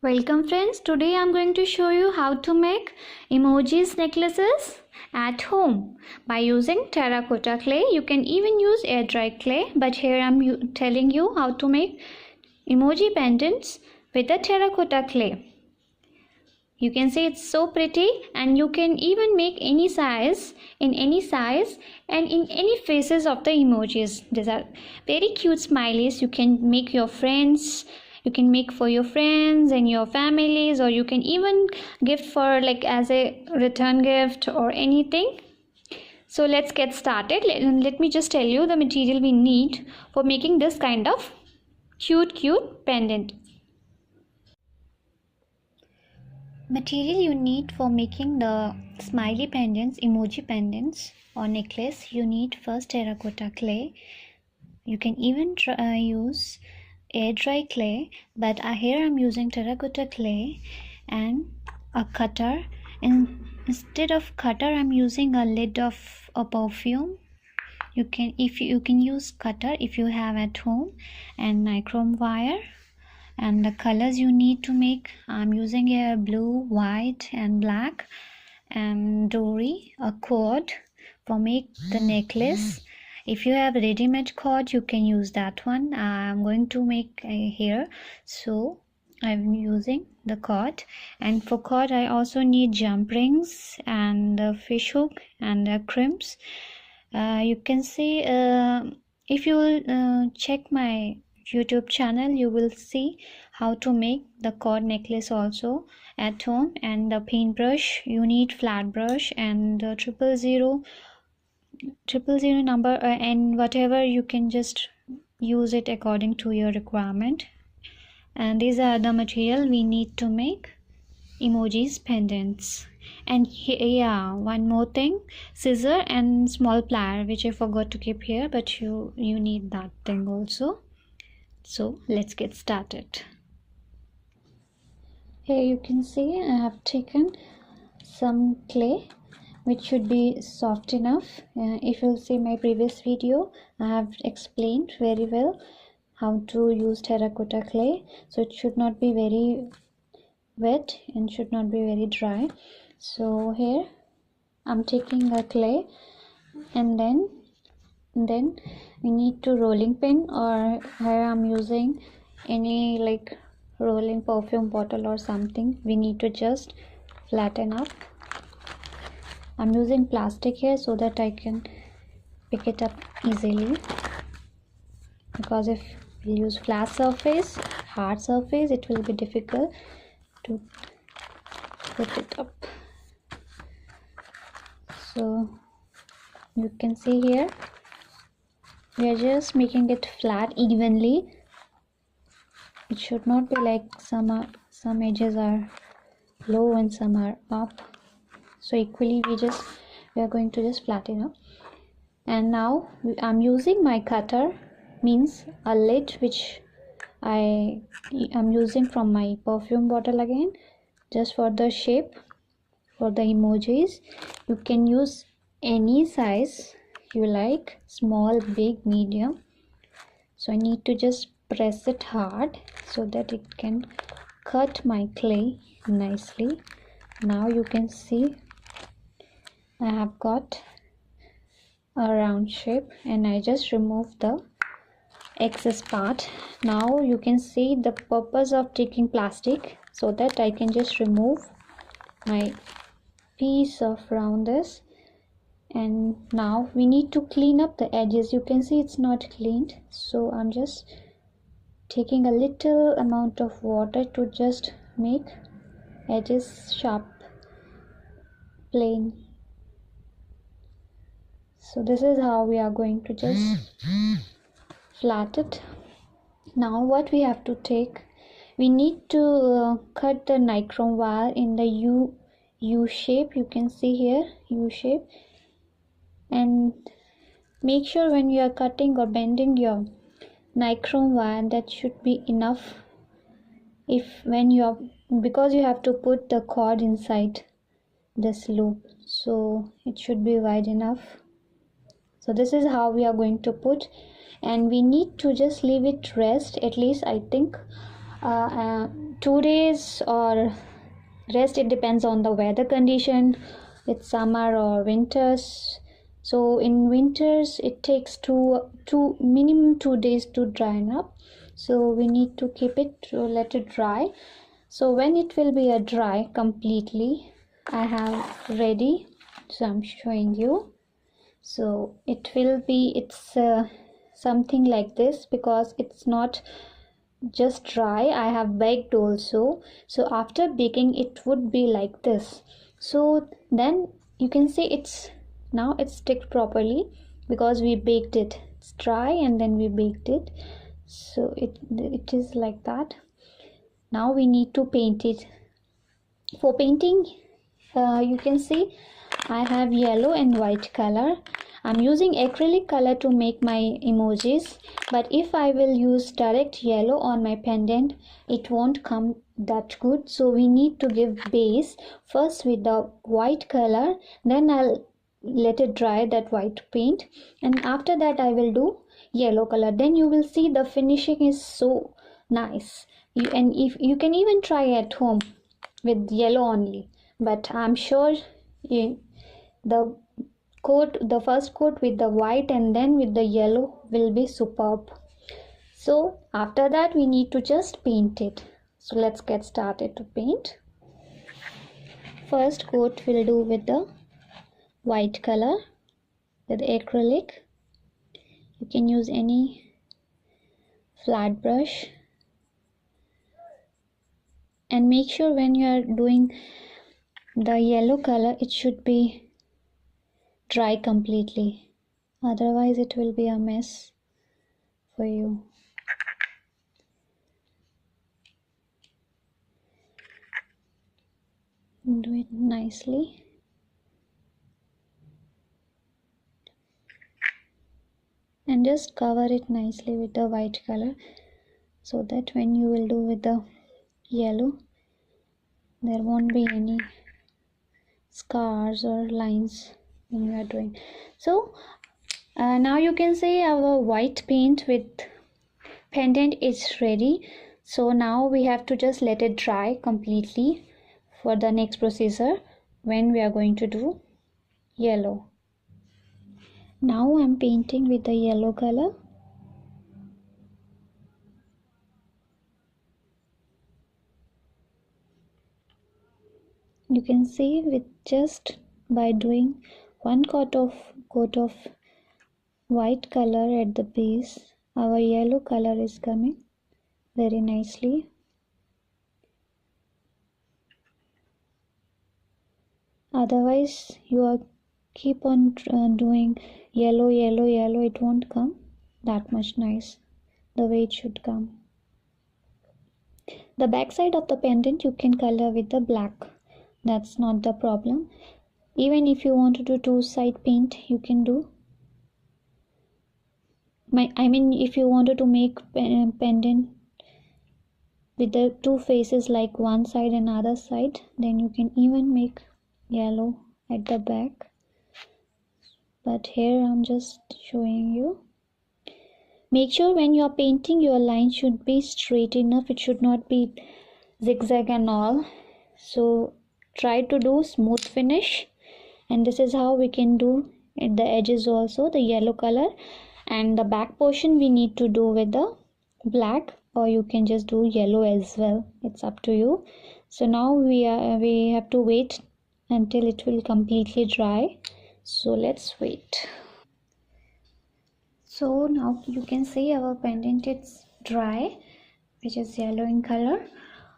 Welcome friends, today I'm going to show you how to make emojis necklaces at home by using terracotta clay. You can even use air dry clay, but here I'm telling you how to make emoji pendants with the terracotta clay. You can see it's so pretty, and you can even make any size, in any size and in any faces of the emojis. These are very cute smileys. You can make your friends, you can make for your friends and your families, or you can even gift for like as a return gift or anything. So let's get started. Let me just tell you the material we need for making this kind of cute pendant. Material you need for making the smiley pendants, emoji pendants or necklace, you need first terracotta clay. You can even use air dry clay, but here I'm using terracotta clay and a cutter. And instead of cutter, I'm using a lid of a perfume. You can use cutter if you have at home, and nichrome wire. And the colors you need to make, I'm using here blue, white and black, and dory, a cord for make the necklace. If you have ready-made cord, you can use that one. I'm going to make a hair, so I'm using the cord. And for cord I also need jump rings and a fish hook and crimps. You can see if you will check my YouTube channel, you will see how to make the cord necklace also at home. And the paintbrush, you need flat brush and 000 number, and whatever, you can just use it according to your requirement. And these are the material we need to make emojis pendants. And yeah, one more thing, scissor and small plier, which I forgot to keep here, but you need that thing also. So let's get started. Here you can see I have taken some clay which should be soft enough. If you'll see my previous video, I have explained very well how to use terracotta clay, so it should not be very wet and should not be very dry. So here I'm taking a clay, and then we need to rolling pin, or here I'm using any like rolling perfume bottle or something. We need to just flatten up. I'm using plastic here so that I can pick it up easily, because if we use flat surface, hard surface, it will be difficult to put it up. So you can see here we are just making it flat evenly. It should not be like some edges are low and some are up. So equally we are going to just flatten up. And now I'm using my cutter, means a lid, which I'm using from my perfume bottle again, just for the shape. For the emojis, you can use any size you like, small, big, medium. So I need to just press it hard so that it can cut my clay nicely. Now you can see I have got a round shape, and I just remove the excess part. Now you can see the purpose of taking plastic, so that I can just remove my piece of round this. And now we need to clean up the edges. You can see it's not cleaned, so I'm just taking a little amount of water to just make edges sharp, plain. So this is how we are going to just flat it. Now what we have to take, we need to cut the nichrome wire in the U shape. You can see here U shape, and make sure when you are cutting or bending your nichrome wire, that should be enough. Because you have to put the cord inside this loop, so it should be wide enough. So this is how we are going to put, and we need to just leave it rest at least, I think 2 days or rest, it depends on the weather condition. It's summer or winters. So in winters it takes minimum 2 days to dry up, so we need to keep it to let it dry. So when it will be a dry completely, I have ready, so I'm showing you. So it will be, it's something like this, because it's not just dry, I have baked also. So after baking it would be like this. So then you can see it's now it's sticked properly because we baked it. It's dry and then we baked it, so it is like that. Now we need to paint it. For painting, you can see I have yellow and white color. I'm using acrylic color to make my emojis, but if I will use direct yellow on my pendant, it won't come that good. So we need to give base first with the white color, then I'll let it dry, that white paint, and after that I will do yellow color. Then you will see the finishing is so nice. And if you can even try at home with yellow only, but I'm sure the first coat with the white and then with the yellow will be superb. So after that we need to just paint it. So let's get started to paint. First coat we'll do with the white color with acrylic. You can use any flat brush, and make sure when you are doing the yellow color it should be dry completely, otherwise it will be a mess for you. Do it nicely. And just cover it nicely with the white color, so that when you will do with the yellow there won't be any scars or lines when you are doing. So now you can see our white paint with pendant is ready. So now we have to just let it dry completely for the next procedure when we are going to do yellow. Now I'm painting with the yellow color. You can see with just by doing one coat of white color at the base, our yellow color is coming very nicely. Otherwise you are keep on doing yellow, it won't come that much nice the way it should come. The back side of the pendant you can color with the black, that's not the problem. Even if you want to do two side paint you can do. If you wanted to make pendant with the two faces, like one side and other side, then you can even make yellow at the back, but here I'm just showing you. Make sure when you're painting your line should be straight enough, it should not be zigzag and all. So try to do smooth finish, and this is how we can do at the edges also, the yellow color. And the back portion we need to do with the black, or you can just do yellow as well, it's up to you. So now we have to wait until it will completely dry, so let's wait. So now you can see our pendant is dry, which is yellow in color.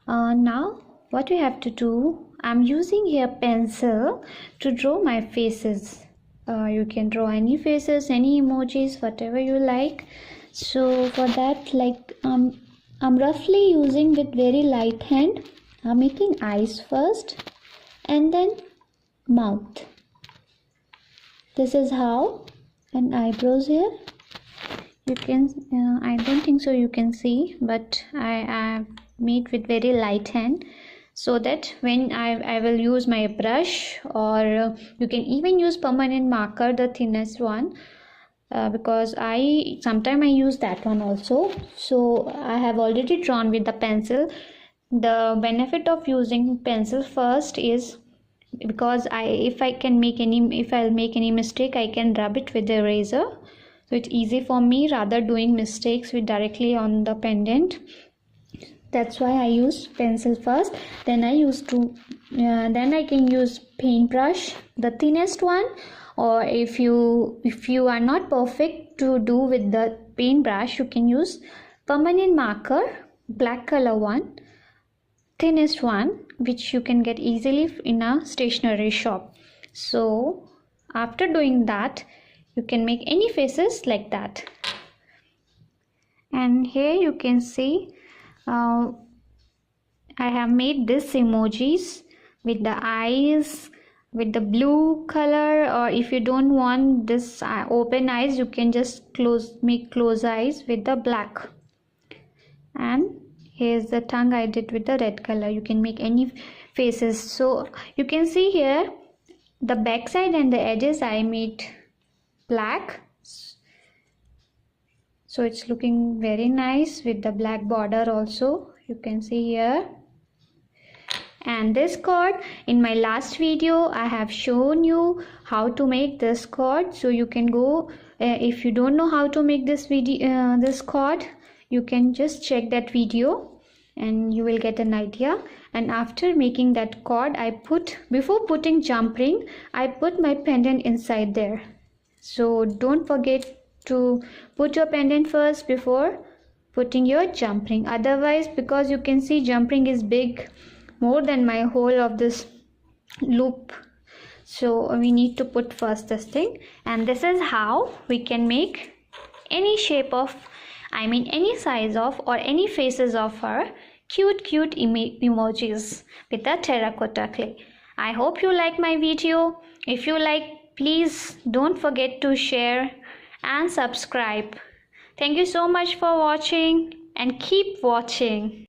Now what we have to do, I'm using here pencil to draw my faces. You can draw any faces, any emojis, whatever you like. So for that, like I'm roughly using with very light hand. I'm making eyes first and then mouth. This is how, and eyebrows here. You can I don't think so you can see, but I made with very light hand, so that when I will use my brush, or you can even use permanent marker, the thinnest one, because sometimes I use that one also. So I have already drawn with the pencil. The benefit of using pencil first is because if I'll make any mistake, I can rub it with the eraser, so it's easy for me rather doing mistakes with directly on the pendant. That's why I use pencil first. Then I can use paintbrush, the thinnest one, or if you are not perfect to do with the paintbrush, you can use permanent marker, black color one, thinnest one, which you can get easily in a stationery shop. So after doing that, you can make any faces like that. And here you can see I have made this emojis with the eyes with the blue color, or if you don't want this open eyes, you can just make close eyes with the black. And here's the tongue I did with the red color. You can make any faces. So you can see here the back side and the edges I made black, so it's looking very nice with the black border also, you can see here. And this card, in my last video I have shown you how to make this card, so you can go if you don't know how to make this card, you can just check that video and you will get an idea. And after making that card, before putting jump ring, I put my pendant inside there. So don't forget to put your pendant first before putting your jump ring. Otherwise, because you can see jump ring is big, more than my whole of this loop, so we need to put first this thing. And this is how we can make any shape of, any size of, or any faces of our cute emojis with the terracotta clay. I hope you like my video. If you like, please don't forget to share and subscribe. Thank you so much for watching, and keep watching.